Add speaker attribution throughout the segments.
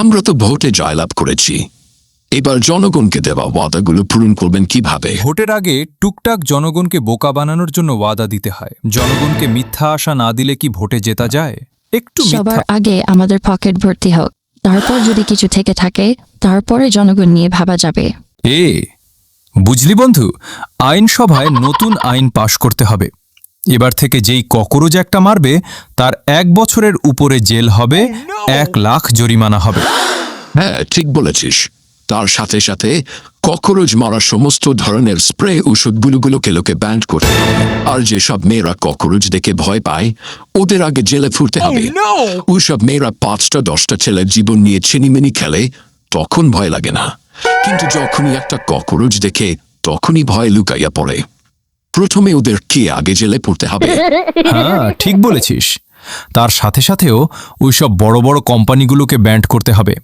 Speaker 1: আমরা তো ভোটে জয়লাভ করেছি, এবার জনগণকে দেওয়া ওয়াদাগুলো পূরণ করবেন কিভাবে?
Speaker 2: ভোটের আগে টুকটাক জনগণকে বোকা বানানোর জন্য ওয়াদা দিতে হয়। জনগণকে মিথ্যা আশা না দিলে কি ভোটে জেতা যায়? একটু
Speaker 3: সবার
Speaker 2: মিথ্যা।
Speaker 3: আগে আমাদের পকেট ভর্তি হোক, তারপর যদি কিছু থেকে থাকে তারপরে জনগণ নিয়ে ভাবা যাবে।
Speaker 2: বুঝলি বন্ধু, আইনসভায় নতুন আইন পাশ করতে হবে। এবার থেকে যেই ককরোজ একটা মারবে তার 1 বছরের উপরে জেল হবে, 1 লাখ জরিমানা হবে।
Speaker 1: হ্যাঁ, ঠিক বলেছিস। তার সাথে সাথে ককরোচ মারার সমস্ত ধরনের স্প্রে ওষুধগুলোকে লোকে ব্যান্ড করতে হবে। আর যেসব মেয়েরা ককরোচ দেখে ভয় পায় ওদের আগে জেলে ফুরতে হবে। ওইসব মেয়েরা 5টা 10টা ছেলের জীবন নিয়ে ছিনিমিনি খেলে তখন ভয় লাগে না, কিন্তু যখনই একটা ককরোচ দেখে তখনই ভয় লুকাইয়া পড়ে। প্রথমে ওদের কে আগে জেলে পড়তে হবে?
Speaker 2: হ্যাঁ, ঠিক বলেছিস। তার সাথে সাথেও ওইসব বড় বড় কোম্পানিগুলোকে ব্যান্ড করতে হবে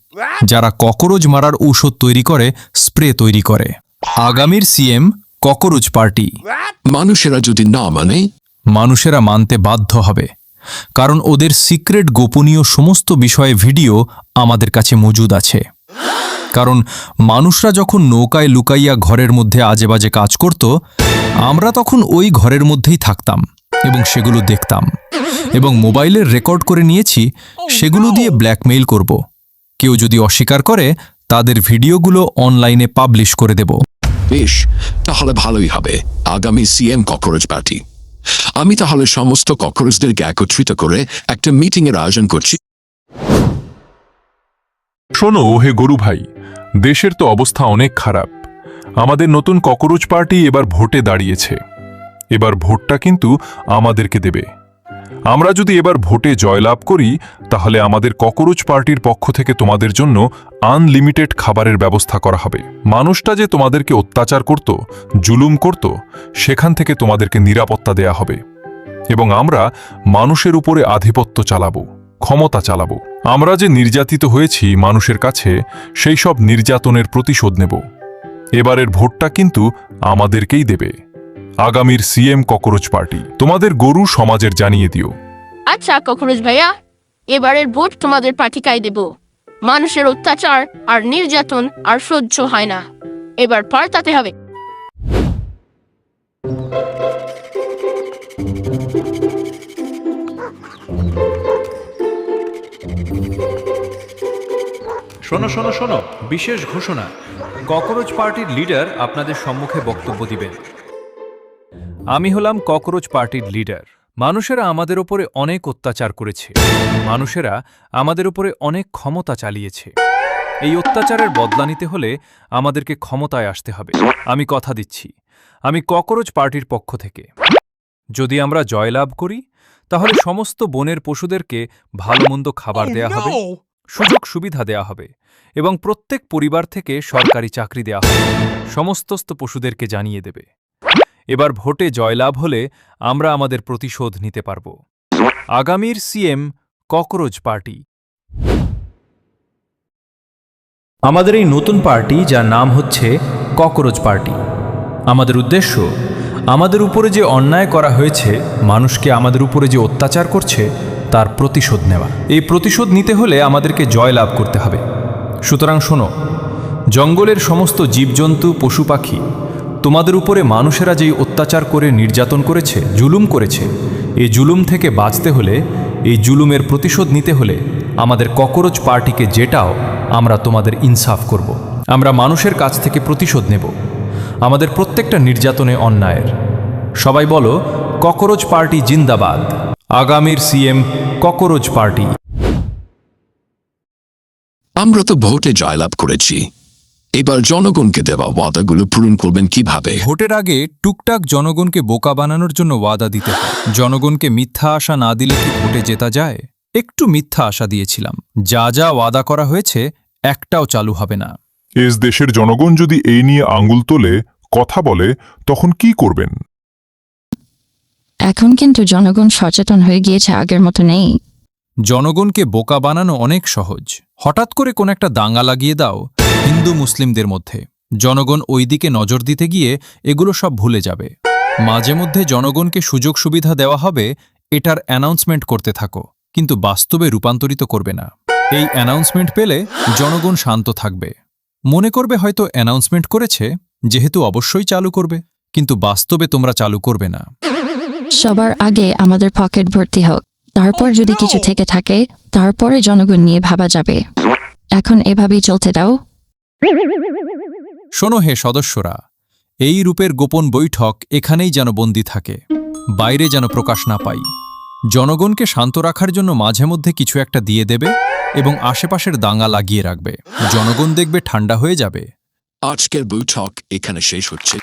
Speaker 2: যারা ককরোচ মারার ঔষধ তৈরি করে, স্প্রে তৈরি করে। আগামীর সিএম ককরোচ পার্টি।
Speaker 1: মানুষেরা যদি না মানে?
Speaker 2: মানুষেরা মানতে বাধ্য হবে, কারণ ওদের সিক্রেট গোপনীয় সমস্ত বিষয়ে ভিডিও আমাদের কাছে মজুদ আছে। কারণ মানুষরা যখন নৌকায় লুকাইয়া ঘরের মধ্যে আজেবাজে কাজ করত, আমরা তখন ওই ঘরের মধ্যেই থাকতাম এবং সেগুলো দেখতাম, এবং মোবাইলের রেকর্ড করে নিয়েছি। সেগুলো দিয়ে ব্ল্যাকমেইল করব। কেউ যদি অস্বীকার করে তাদের ভিডিওগুলো অনলাইনে পাবলিশ করে দেব।
Speaker 1: বেশ, তাহলে ভালোই হবে। আগামী সিএম ককরোচ পার্টি। আমি তাহলে সমস্ত ককরোচদেরকে একত্রিত করে একটা মিটিং এর আয়োজন করছি।
Speaker 4: শোনো হে গরু ভাই, দেশের তো অবস্থা অনেক খারাপ। আমাদের নতুন ককরোচ পার্টি এবার ভোটে দাঁড়িয়েছে। এবার ভোটটা কিন্তু আমাদেরকে দেবে। আমরা যদি এবার ভোটে জয়লাভ করি তাহলে আমাদের ককরোচ পার্টির পক্ষ থেকে তোমাদের জন্য আনলিমিটেড খাবারের ব্যবস্থা করা হবে। মানুষটা যে তোমাদেরকে অত্যাচার করত, জুলুম করত, সেখান থেকে তোমাদেরকে নিরাপত্তা দেয়া হবে, এবং আমরা মানুষের উপরে আধিপত্য চালাবো, ক্ষমতা চালাবো। আমরা যে নির্যাতিত হয়েছি মানুষের কাছে, সেই সব নির্যাতনের প্রতিশোধ নেব। এবারের ভোটটা কিন্তু আমাদেরকেই দেবে। আগামীর সিএম ককরোচ পার্টি। তোমাদের গরু সমাজের জানিয়ে দিও।
Speaker 5: আচ্ছা ককরোচ ভাইয়া, এবারের ভোট তোমাদের পার্টিকায় দেব। মানুষের অত্যাচার আর নির্যাতন আর সহ্য হয় না, এবার পাল্টাতে হবে।
Speaker 6: শোনো শোনো শোনো, বিশেষ ঘোষণা। ককরোচ পার্টির লিডার আপনাদের সম্মুখে বক্তব্য দিবেন। আমি হলাম ককরোচ পার্টির লিডার। মানুষেরা আমাদের উপরে অনেক অত্যাচার করেছে, মানুষেরা আমাদের উপরে অনেক ক্ষমতা চালিয়েছে। এই অত্যাচারের বদলা নিতে হলে আমাদেরকে ক্ষমতায় আসতে হবে। আমি কথা দিচ্ছি, আমি ককরোচ পার্টির পক্ষ থেকে যদি আমরা জয়লাভ করি তাহলে সমস্ত বনের পশুদেরকে ভালোমন্দ খাবার দেয়া হবে, সুযোগ সুবিধা দেয়া হবে, এবং প্রত্যেক পরিবার থেকে সরকারি চাকরি দেয়া হবে। সমস্ত পশুদেরকে জানিয়ে দেবে। এবার ভোটে জয়লাভ হলে আমরা আমাদের প্রতিশোধ নিতে পারব। আগামীর সিএম ককরোচ পার্টি। আমাদের এই নতুন পার্টি, যার নাম হচ্ছে ককরোচ পার্টি, আমাদের উদ্দেশ্য আমাদের উপরে যে অন্যায় করা হয়েছে, মানুষকে আমাদের উপরে যে অত্যাচার করছে তার প্রতিশোধ নেওয়া। এই প্রতিশোধ নিতে হলে আমাদেরকে জয়লাভ করতে হবে। সুতরাং শোনো, জঙ্গলের সমস্ত জীবজন্তু, পশু পাখি, তোমাদের উপরে মানুষেরা যেই অত্যাচার করে নির্যাতন করেছে, জুলুম করেছে, এই জুলুম থেকে বাঁচতে হলে, এই জুলুমের প্রতিশোধ নিতে হলে আমাদের ককরোচ পার্টিকে জেতাও। আমরা তোমাদের ইনসাফ করব। আমরা মানুষের কাছ থেকে প্রতিশোধ নেব আমাদের প্রত্যেকটা নির্যাতনে, অন্যায়ের। সবাই বলো, ককরোচ পার্টি জিন্দাবাদ। আগামীর সিএম ককরোচ পার্টি।
Speaker 1: আমরা তো ভোটে জয়লাভ করেছি, এবার জনগণকে দেওয়া ওয়াদাগুলো পূরণ করবেন কিভাবে?
Speaker 2: ভোটের আগে টুকটাক জনগণকে বোকা বানানোর জন্য ওয়াদা দিতে হয়। জনগণকে মিথ্যা আশা না দিলে কি ভোটে জেতা যায়? একটু মিথ্যা আশা দিয়েছিলাম। যা যা ওয়াদা করা হয়েছে একটাও চালু হবে না।
Speaker 4: এস দেশের জনগণ যদি এই নিয়ে আঙুল তোলে, কথা বলে, তখন কি করবেন?
Speaker 3: এখন কিন্তু জনগণ সচেতন হয়ে গিয়েছে, আগের মতো নেই।
Speaker 2: জনগণকে বোকা বানানো অনেক সহজ। হঠাৎ করে কোন একটা দাঙ্গা লাগিয়ে দাও হিন্দু মুসলিমদের মধ্যে, জনগণ ওই দিকে নজর দিতে গিয়ে এগুলো সব ভুলে যাবে। মাঝে মধ্যে জনগণকে সুযোগ সুবিধা দেওয়া হবে, এটার অ্যানাউন্সমেন্ট করতে থাকো, কিন্তু বাস্তবে রূপান্তরিত করবে না। এই অ্যানাউন্সমেন্ট পেলে জনগণ শান্ত থাকবে, মনে করবে হয়তো অ্যানাউন্সমেন্ট করেছে, যেহেতু অবশ্যই চালু করবে, কিন্তু বাস্তবে তোমরা চালু করবে না।
Speaker 3: সবার আগে আমাদের পকেট ভর্তি হোক, তারপর যদি কিছু থেকে থাকে তারপরে জনগণ নিয়ে ভাবা যাবে। এখন এভাবেই চলতে দাও।
Speaker 2: শোনো হে সদস্যরা, এই রূপের গোপন বৈঠক এখানেই যেন বন্দী থাকে, বাইরে যেন প্রকাশ না পাই। জনগণকে শান্ত রাখার জন্য মাঝে মধ্যে কিছু একটা দিয়ে দেবে এবং আশেপাশের দাঙ্গা লাগিয়ে রাখবে। জনগণ দেখবে ঠান্ডা হয়ে যাবে।
Speaker 1: আজকের বৈঠক এখানে শেষ হচ্ছে।